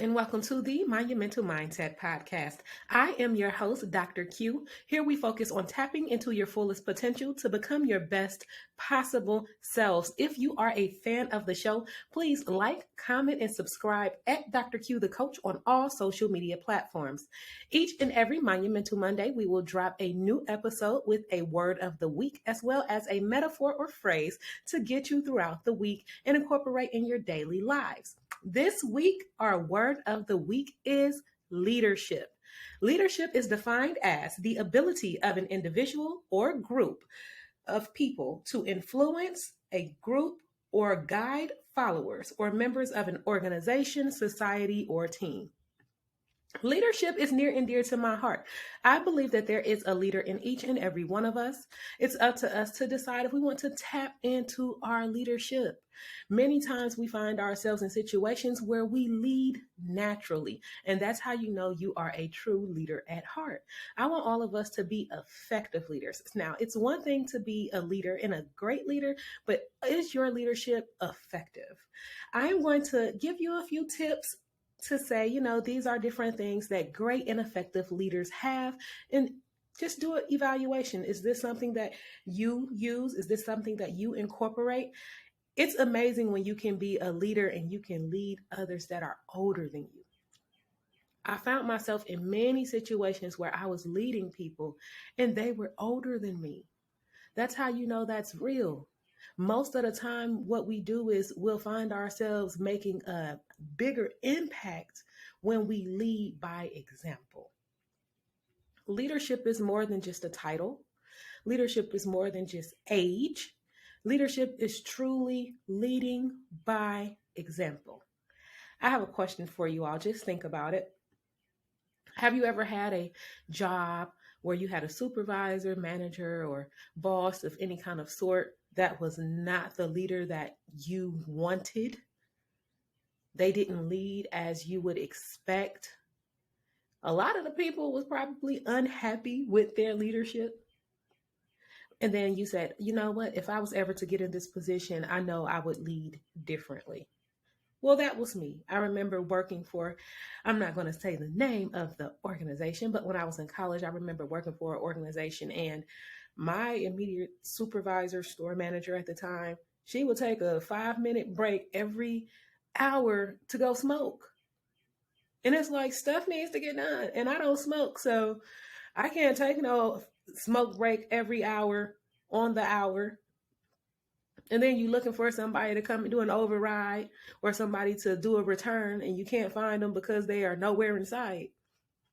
and welcome to the Monumental Mindset Podcast. I am your host, Dr. Q. Here we focus on tapping into your fullest potential to become your best possible selves. If you are a fan of the show, please like, comment, and subscribe at Dr. Q the Coach on all social media platforms. Each and every Monumental Monday, we will drop a new episode with a word of the week, as well as a metaphor or phrase to get you throughout the week and incorporate in your daily lives. This week, our word of the week is leadership. Leadership is defined as the ability of an individual or group of people to influence a group or guide followers or members of an organization, society, or team. Leadership is near and dear to my heart. I believe that there is a leader in each and every one of us. It's up to us to decide if we want to tap into our leadership. Many times we find ourselves in situations where we lead naturally, and that's how you know you are a true leader at heart. I want all of us to be effective leaders. Now, it's one thing to be a leader and a great leader, but is your leadership effective? I'm going to give you a few tips to say, these are different things that great and effective leaders have, and just do an evaluation. Is this something that you use? Is this something that you incorporate? It's amazing when you can be a leader and you can lead others that are older than you. I found myself in many situations where I was leading people and they were older than me. That's how you know that's real. Most of the time, what we do is we'll find ourselves making a bigger impact when we lead by example. Leadership is more than just a title. Leadership is more than just age. Leadership is truly leading by example. I have a question for you all. Just think about it. Have you ever had a job where you had a supervisor, manager, or boss of any kind of sort that was not the leader that you wanted? They didn't lead as you would expect. A lot of the people was probably unhappy with their leadership. And then you said, you know what? If I was ever to get in this position, I know I would lead differently. Well, that was me. I remember working for, I'm not going to say the name of the organization, but when I was in college, I remember working for an organization, and my immediate supervisor, store manager at the time, she would take a 5-minute break every hour to go smoke. And it's like, stuff needs to get done. And I don't smoke, so I can't take no smoke break every hour on the hour. And then you're looking for somebody to come and do an override or somebody to do a return, and you can't find them because they are nowhere in sight.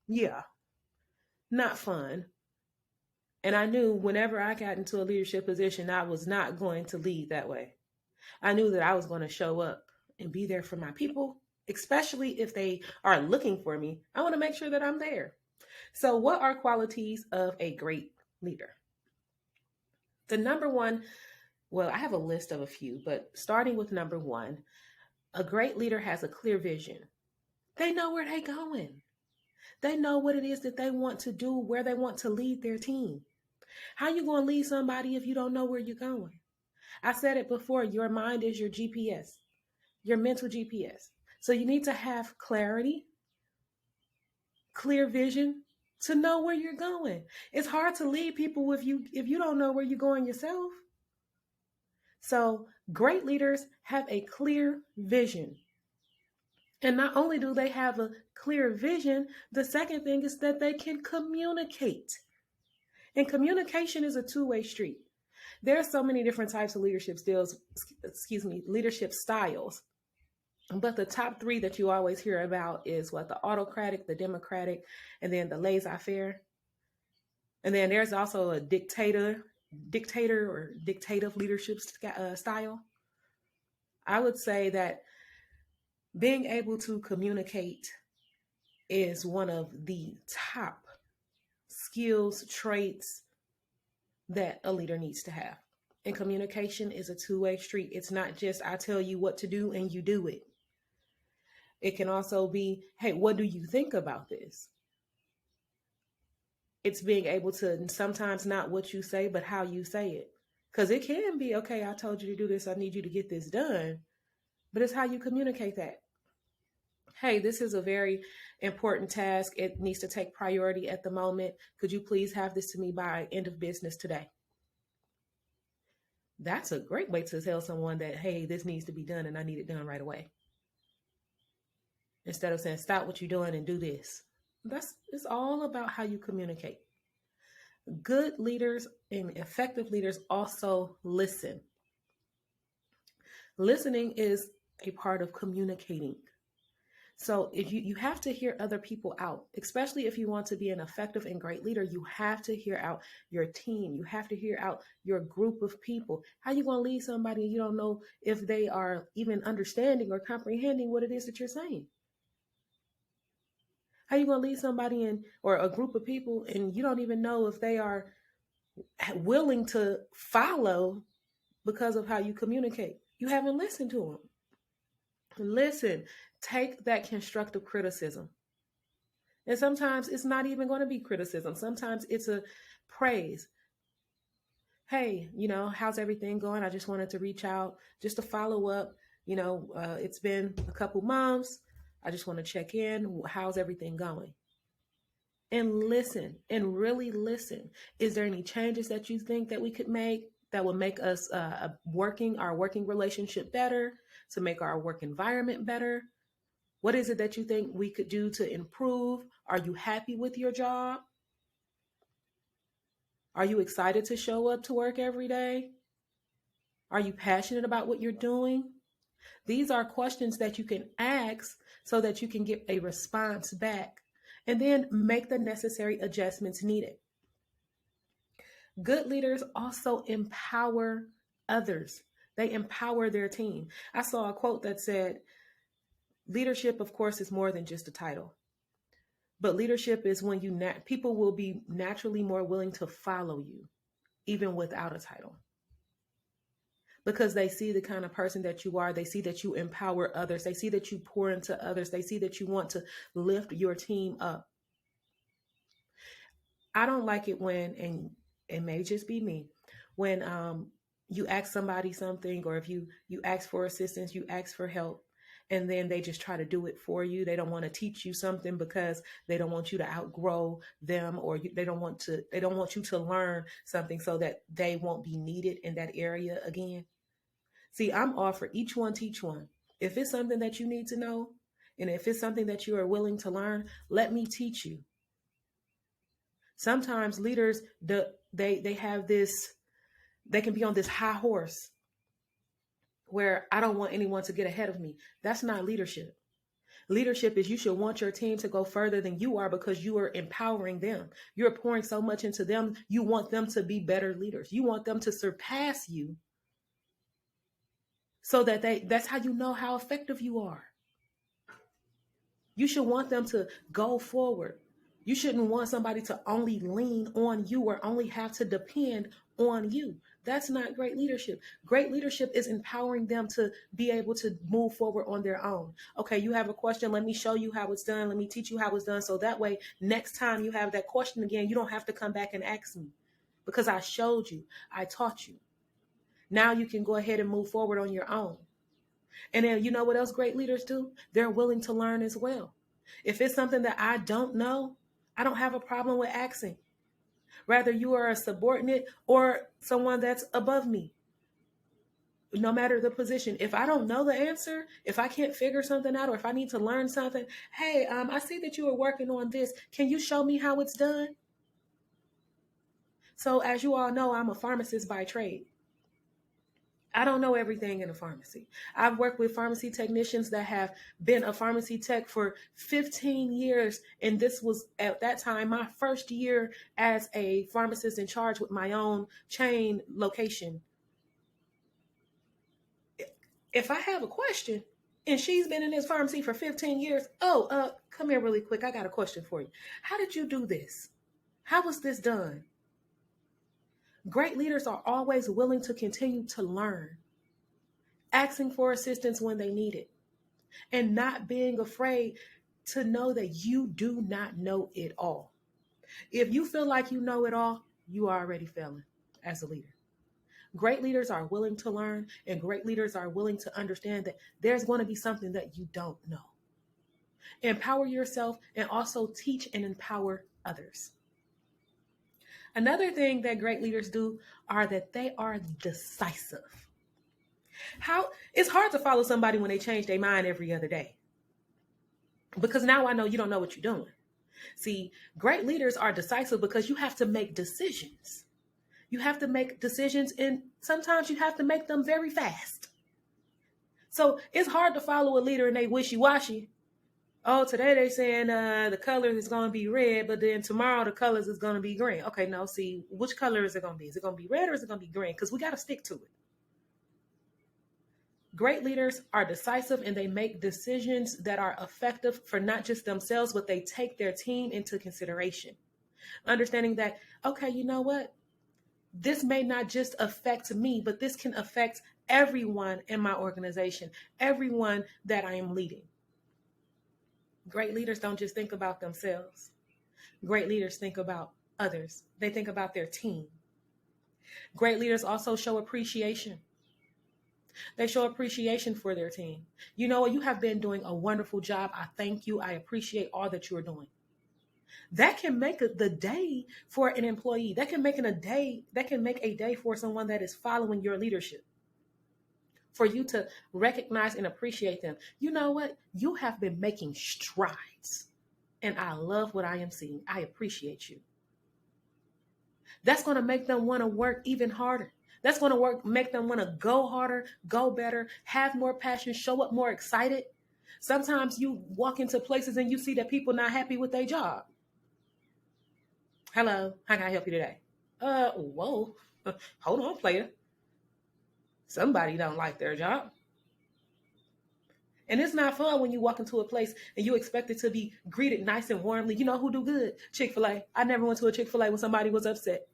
Yeah, not fun. And I knew whenever I got into a leadership position, I was not going to lead that way. I knew that I was going to show up and be there for my people, especially if they are looking for me. I want to make sure that I'm there. So what are qualities of a great leader? The number one, well, I have a list of a few, but starting with number one, a great leader has a clear vision. They know where they're going. They know what it is that they want to do, where they want to lead their team. How you going to lead somebody if you don't know where you're going? I said it before, your mind is your GPS, your mental GPS. So you need to have clarity, clear vision to know where you're going. It's hard to lead people if you don't know where you're going yourself. So great leaders have a clear vision. And not only do they have a clear vision, the second thing is that they can communicate. And communication is a two-way street. There are so many different types of leadership styles. But the top three that you always hear about is the autocratic, the democratic, and then the laissez-faire. And then there's also a dictator or dictative leadership style. I would say that being able to communicate is one of the top skills, traits that a leader needs to have. And communication is a two-way street. It's not just I tell you what to do and you do it. It can also be, hey, what do you think about this? It's being able to sometimes not what you say, but how you say it. Because it can be, okay, I told you to do this. I need you to get this done. But it's how you communicate that. Hey, this is a very important task. It needs to take priority at the moment. Could you please have this to me by end of business today? That's a great way to tell someone that, hey, this needs to be done and I need it done right away. Instead of saying, stop what you're doing and do this. It's all about how you communicate. Good leaders and effective leaders also listen. Listening is a part of communicating. So if you have to hear other people out, especially if you want to be an effective and great leader, you have to hear out your team. You have to hear out your group of people. How you going to lead somebody and you don't know if they are even understanding or comprehending what it is that you're saying? How you going to lead somebody in or a group of people and you don't even know if they are willing to follow because of how you communicate? You haven't listened to them. Listen, take that constructive criticism. And sometimes it's not even going to be criticism. Sometimes it's a praise. Hey, how's everything going? I just wanted to reach out just to follow up. It's been a couple months. I just want to check in. How's everything going? And listen and really listen. Is there any changes that you think that we could make that will make us our working relationship better, to make our work environment better? What is it that you think we could do to improve? Are you happy with your job? Are you excited to show up to work every day? Are you passionate about what you're doing? These are questions that you can ask so that you can get a response back and then make the necessary adjustments needed. Good leaders also empower others. They empower their team. I saw a quote that said, leadership, of course, is more than just a title. But leadership is when people will be naturally more willing to follow you, even without a title. Because they see the kind of person that you are. They see that you empower others. They see that you pour into others. They see that you want to lift your team up. I don't like it when, and it may just be me, when you ask somebody something, or if you ask for assistance, you ask for help, and then they just try to do it for you. They don't want to teach you something because they don't want you to outgrow them, or they don't want you to learn something so that they won't be needed in that area again. See, I'm all for each one teach one. If it's something that you need to know, and if it's something that you are willing to learn, let me teach you. Sometimes leaders, they have this, they can be on this high horse where I don't want anyone to get ahead of me. That's not leadership. Leadership is you should want your team to go further than you are because you are empowering them. You're pouring so much into them. You want them to be better leaders. You want them to surpass you so that that's how you know how effective you are. You should want them to go forward. You shouldn't want somebody to only lean on you or only have to depend on you. That's not great leadership. Great leadership is empowering them to be able to move forward on their own. Okay, you have a question. Let me show you how it's done. Let me teach you how it's done. So that way, next time you have that question again, you don't have to come back and ask me because I showed you. I taught you. Now you can go ahead and move forward on your own. And then you know what else great leaders do? They're willing to learn as well. If it's something that I don't know, I don't have a problem with asking. Whether you are a subordinate or someone that's above me, no matter the position. If I don't know the answer, if I can't figure something out, or if I need to learn something, hey, I see that you are working on this. Can you show me how it's done? So as you all know, I'm a pharmacist by trade. I don't know everything in a pharmacy. I've worked with pharmacy technicians that have been a pharmacy tech for 15 years. And this was at that time my first year as a pharmacist in charge with my own chain location. If I have a question and she's been in this pharmacy for 15 years, come here really quick. I got a question for you. How did you do this? How was this done? Great leaders are always willing to continue to learn, asking for assistance when they need it, and not being afraid to know that you do not know it all. If you feel like you know it all, you are already failing as a leader. Great leaders are willing to learn, and great leaders are willing to understand that there's going to be something that you don't know. Empower yourself and also teach and empower others. Another thing that great leaders do are that they are decisive. How it's hard to follow somebody when they change their mind every other day. Because now I know you don't know what you're doing. See, great leaders are decisive because you have to make decisions. You have to make decisions, and sometimes you have to make them very fast. So it's hard to follow a leader and they wishy-washy. Oh, today they saying the color is going to be red, but then tomorrow the colors is going to be green. Okay, no, see, which color is it going to be? Is it going to be red or is it going to be green? Because we got to stick to it. Great leaders are decisive and they make decisions that are effective for not just themselves, but they take their team into consideration. Understanding that, okay, you know what? This may not just affect me, but this can affect everyone in my organization, everyone that I am leading. Great leaders don't just think about themselves. Great leaders think about others. They think about their team. Great leaders also show appreciation. They show appreciation for their team. You know what? You have been doing a wonderful job. I thank you. I appreciate all that you are doing. That can make the day for an employee. That can make a day for someone that is following your leadership. For you to recognize and appreciate them. You know what? You have been making strides. And I love what I am seeing. I appreciate you. That's going to make them want to work even harder. That's going to make them want to go harder, go better, have more passion, show up more excited. Sometimes you walk into places and you see that people not happy with their job. Hello, how can I help you today? Whoa, hold on, player. Somebody don't like their job. And it's not fun when you walk into a place and you expect it to be greeted nice and warmly. You know who do good? Chick-fil-A. I never went to a Chick-fil-A when somebody was upset.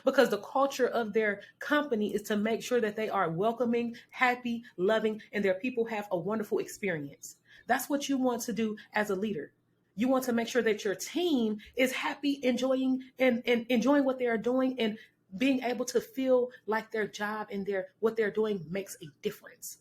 Because the culture of their company is to make sure that they are welcoming, happy, loving, and their people have a wonderful experience. That's what you want to do as a leader. You want to make sure that your team is happy, enjoying enjoying what they are doing, and being able to feel like their job and what they're doing makes a difference.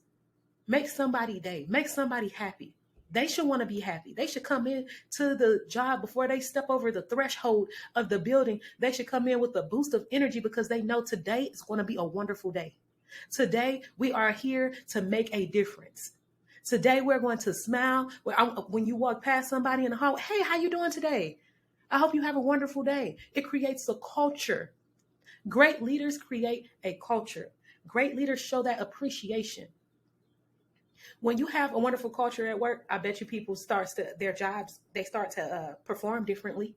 Make somebody day, make somebody happy. They should want to be happy. They should come in to the job before they step over the threshold of the building. They should come in with a boost of energy because they know today is going to be a wonderful day. Today, we are here to make a difference. Today, we're going to smile. When you walk past somebody in the hallway, hey, how you doing today? I hope you have a wonderful day. It creates a culture. Great leaders create a culture. Great leaders show that appreciation. When you have a wonderful culture at work, I bet you people their jobs, they start to perform differently.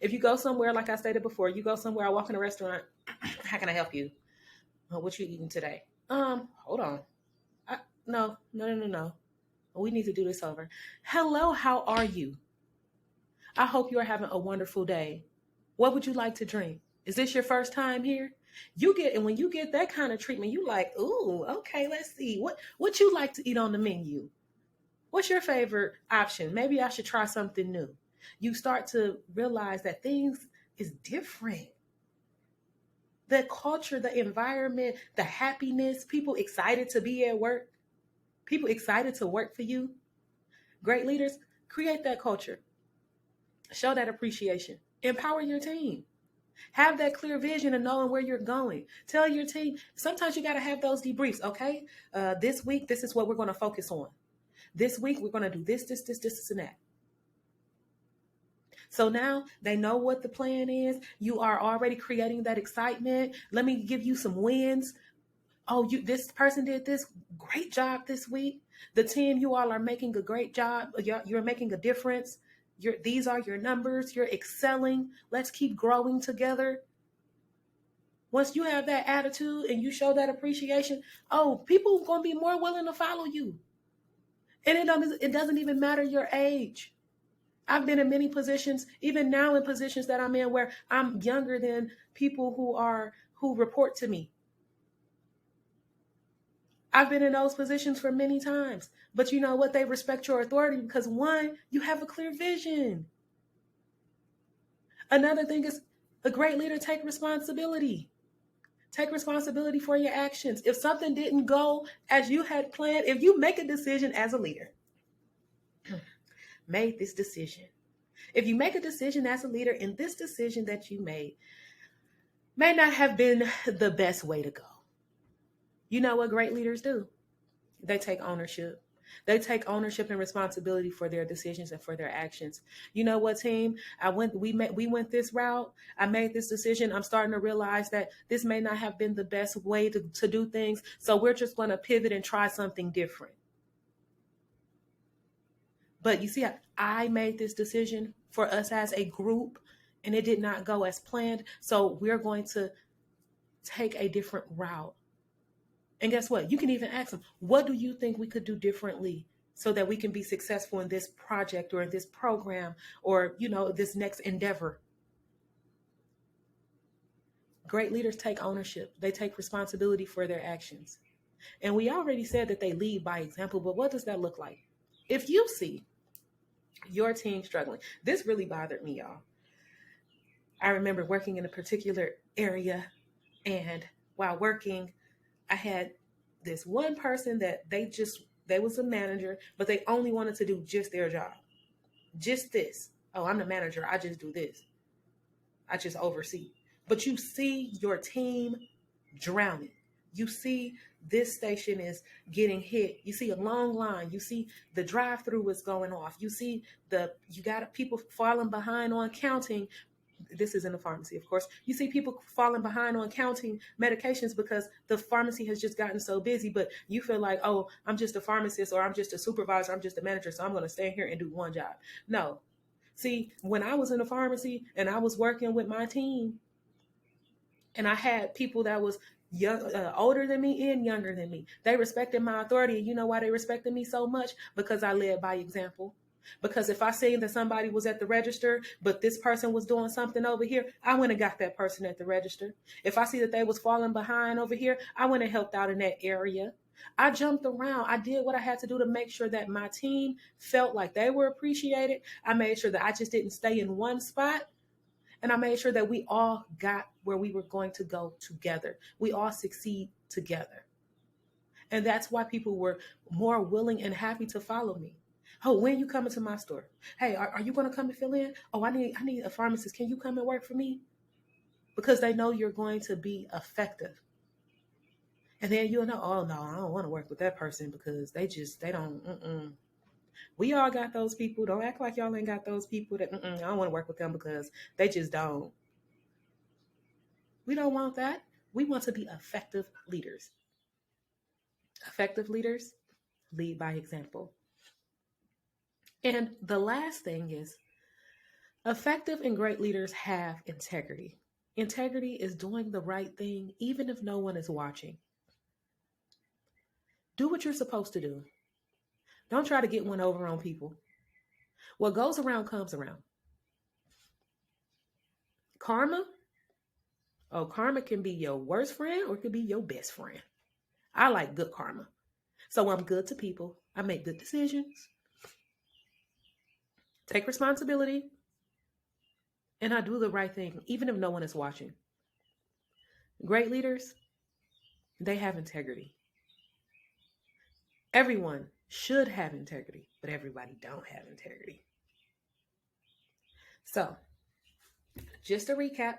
If you go somewhere, like I stated before, you go somewhere, I walk in a restaurant, how can I help you? What you eating today? Hold on. No. We need to do this over. Hello, how are you? I hope you are having a wonderful day. What would you like to drink? Is this your first time here? And when you get that kind of treatment, you like, ooh, okay, let's see. What you like to eat on the menu? What's your favorite option? Maybe I should try something new. You start to realize that things is different. The culture, the environment, the happiness, people excited to be at work, people excited to work for you. Great leaders create that culture. Show that appreciation. Empower your team. Have that clear vision of knowing where you're going. Tell your team, sometimes you got to have those debriefs, okay? This week, this is what we're going to focus on. This week, we're going to do this, and that. So now they know what the plan is. You are already creating that excitement. Let me give you some wins. Oh, this person did this great job this week. The team, you all are making a great job. You're making a difference. These are your numbers. You're excelling. Let's keep growing together. Once you have that attitude and you show that appreciation, people are going to be more willing to follow you. And it doesn't even matter your age. I've been in many positions, even now in positions that I'm in where I'm younger than people who report to me. I've been in those positions for many times. But you know what? They respect your authority because, one, you have a clear vision. Another thing is a great leader take responsibility. Take responsibility for your actions. If something didn't go as you had planned, if you make a decision as a leader, made this decision. If you make a decision as a leader, and this decision that you made may not have been the best way to go, you know what great leaders do? They take ownership. They take ownership and responsibility for their decisions and for their actions. You know what, team? We went this route. I made this decision. I'm starting to realize that this may not have been the best way to do things. So we're just going to pivot and try something different. But you see, I made this decision for us as a group, and it did not go as planned. So we're going to take a different route. And guess what? You can even ask them, what do you think we could do differently so that we can be successful in this project or in this program or, this next endeavor? Great leaders take ownership. They take responsibility for their actions. And we already said that they lead by example, but what does that look like? If you see your team struggling, this really bothered me, y'all. I remember working in a particular area, and while working, I had this one person that they was a manager, but they only wanted to do just their job. Just this. Oh, I'm the manager. I just do this. I just oversee. But you see your team drowning. You see this station is getting hit. You see a long line. You see the drive-through is going off. You see you got people falling behind on counting. This is in the pharmacy, of course. You see people falling behind on counting medications because the pharmacy has just gotten so busy, but you feel like, oh, I'm just a pharmacist or I'm just a supervisor, I'm just a manager, so I'm going to stand here and do one job. No. See, when I was in the pharmacy and I was working with my team and I had people that was older than me and younger than me, they respected my authority. And you know why they respected me so much? Because I led by example. Because if I seen that somebody was at the register, but this person was doing something over here, I went and got that person at the register. If I see that they was falling behind over here, I went and helped out in that area. I jumped around. I did what I had to do to make sure that my team felt like they were appreciated. I made sure that I just didn't stay in one spot. And I made sure that we all got where we were going to go together. We all succeed together. And that's why people were more willing and happy to follow me. Oh, when you coming to my store? Hey, are you going to come and fill in? Oh, I need a pharmacist. Can you come and work for me? Because they know you're going to be effective. And then you'll know, oh, no, I don't want to work with that person because they don't. We all got those people. Don't act like y'all ain't got those people that I don't want to work with them because they just don't. We don't want that. We want to be effective leaders. Effective leaders lead by example. And the last thing is, effective and great leaders have integrity. Integrity is doing the right thing even if no one is watching. Do what you're supposed to do. Don't try to get one over on people. What goes around comes around. Karma can be your worst friend or it could be your best friend. I like good karma. So I'm good to people. I make good decisions. Take responsibility. And I do the right thing, even if no one is watching. Great leaders, they have integrity. Everyone should have integrity, but everybody don't have integrity. So, just to recap,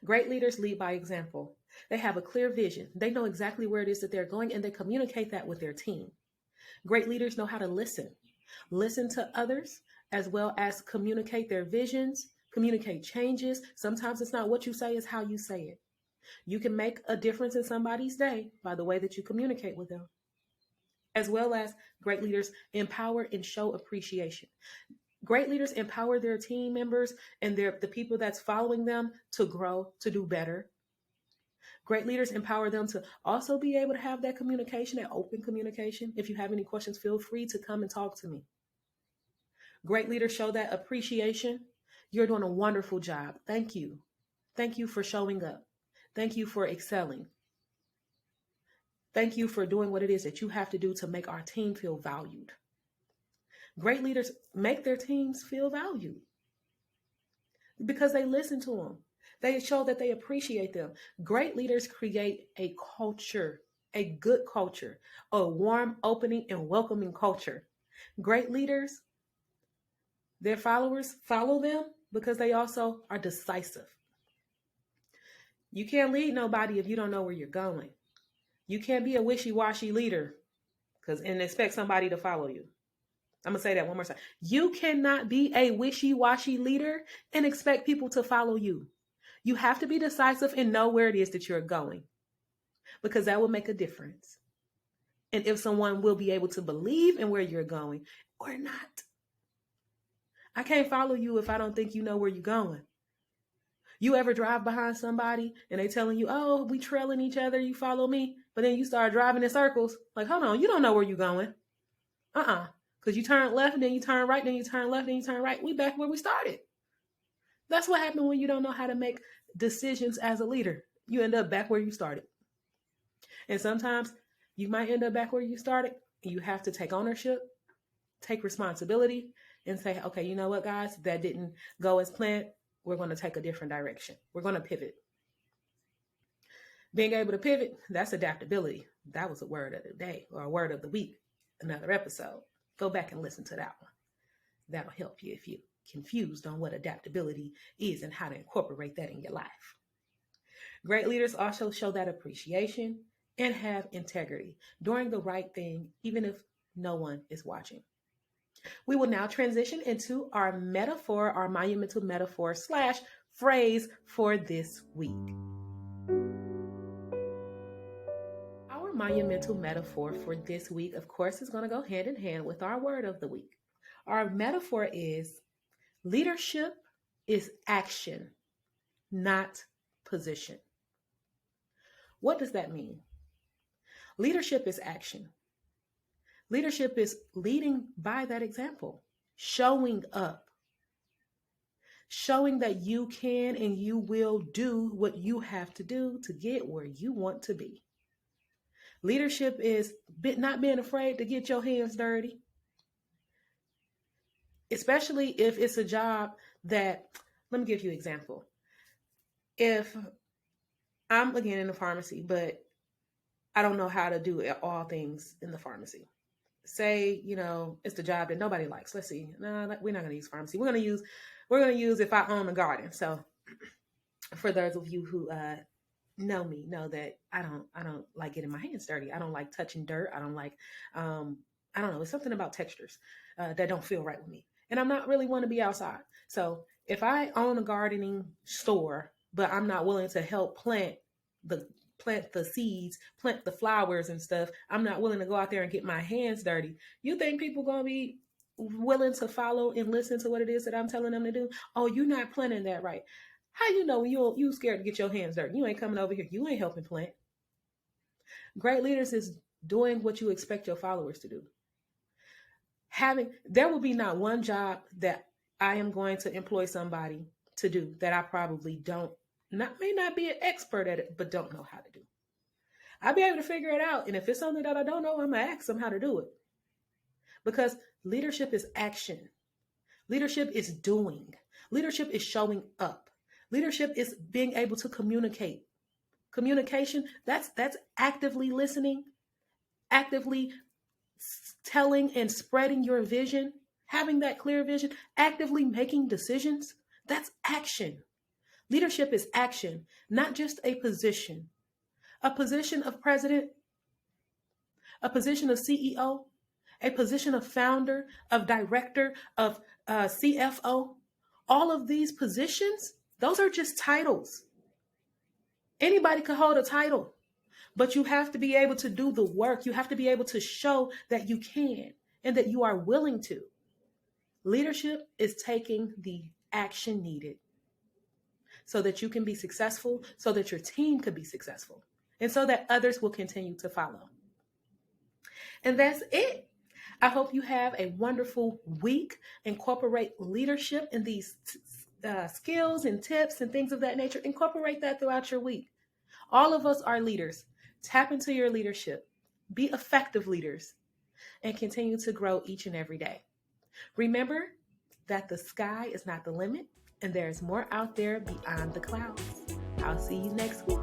great leaders lead by example. They have a clear vision. They know exactly where it is that they're going, and they communicate that with their team. Great leaders know how to listen to others, as well as communicate their visions, communicate changes. Sometimes it's not what you say, it's how you say it. You can make a difference in somebody's day by the way that you communicate with them. As well as great leaders empower and show appreciation. Great leaders empower their team members and the people that's following them to grow, to do better. Great leaders empower them to also be able to have that communication, that open communication. If you have any questions, feel free to come and talk to me. Great leaders show that appreciation. You're doing a wonderful job. Thank you. Thank you for showing up. Thank you for excelling. Thank you for doing what it is that you have to do to make our team feel valued. Great leaders make their teams feel valued because they listen to them. They show that they appreciate them. Great leaders create a culture, a good culture, a warm, opening, and welcoming culture. Great leaders, their followers follow them because they also are decisive. You can't lead nobody if you don't know where you're going. You can't be a wishy-washy leader and expect somebody to follow you. I'm going to say that one more time. You cannot be a wishy-washy leader and expect people to follow you. You have to be decisive and know where it is that you're going, because that will make a difference. And if someone will be able to believe in where you're going or not. I can't follow you if I don't think you know where you're going. You ever drive behind somebody and they telling you, oh, we trailing each other, you follow me, but then you start driving in circles. Like, hold on, you don't know where you're going. Because you turn left and then you turn right, then you turn left, then you turn right. We back where we started. That's what happened when you don't know how to make decisions as a leader. You end up back where you started. And sometimes you might end up back where you started. You have to take ownership, take responsibility, and say, okay, you know what, guys, that didn't go as planned. We're going to take a different direction. We're going to pivot. Being able to pivot, that's adaptability. That was a word of the day or a word of the week, another episode. Go back and listen to that one. That'll help you if you're confused on what adaptability is and how to incorporate that in your life. Great leaders also show that appreciation and have integrity, doing the right thing, even if no one is watching. We will now transition into our metaphor, our monumental metaphor / phrase for this week. Our monumental metaphor for this week, of course, is going to go hand in hand with our word of the week. Our metaphor is leadership is action, not position. What does that mean? Leadership is action. Leadership is leading by that example, showing up, showing that you can and you will do what you have to do to get where you want to be. Leadership is not being afraid to get your hands dirty, especially if it's a job that, let me give you an example. If I'm, again, in the pharmacy, but I don't know how to do all things in the pharmacy. Say, it's the job that nobody likes. Let's see. No, we're not going to use pharmacy. We're going to use if I own a garden. So for those of you who know me, know that I don't like getting my hands dirty. I don't like touching dirt. I don't like, I don't know. It's something about textures that don't feel right with me. And I'm not really want to be outside. So if I own a gardening store, but I'm not willing to help plant the seeds, plant the flowers and stuff, I'm not willing to go out there and get my hands dirty. You think people going to be willing to follow and listen to what it is that I'm telling them to do? Oh, you're not planting that right. How you know you scared to get your hands dirty? You ain't coming over here. You ain't helping plant. Great leaders is doing what you expect your followers to do. There will be not one job that I am going to employ somebody to do that I probably may not be an expert at it, but don't know how to do. I'll be able to figure it out. And if it's something that I don't know, I'm going to ask them how to do it. Because leadership is action. Leadership is doing. Leadership is showing up. Leadership is being able to communicate. Communication, that's actively listening, actively telling and spreading your vision, having that clear vision, actively making decisions. That's action. Leadership is action, not just a position. A position of president, a position of CEO, a position of founder, of director, of CFO. All of these positions, those are just titles. Anybody could hold a title, but you have to be able to do the work. You have to be able to show that you can and that you are willing to. Leadership is taking the action needed so that you can be successful, so that your team could be successful, and so that others will continue to follow. And that's it. I hope you have a wonderful week. Incorporate leadership in these skills and tips and things of that nature. Incorporate that throughout your week. All of us are leaders. Tap into your leadership. Be effective leaders and continue to grow each and every day. Remember that the sky is not the limit and there is more out there beyond the clouds. I'll see you next week.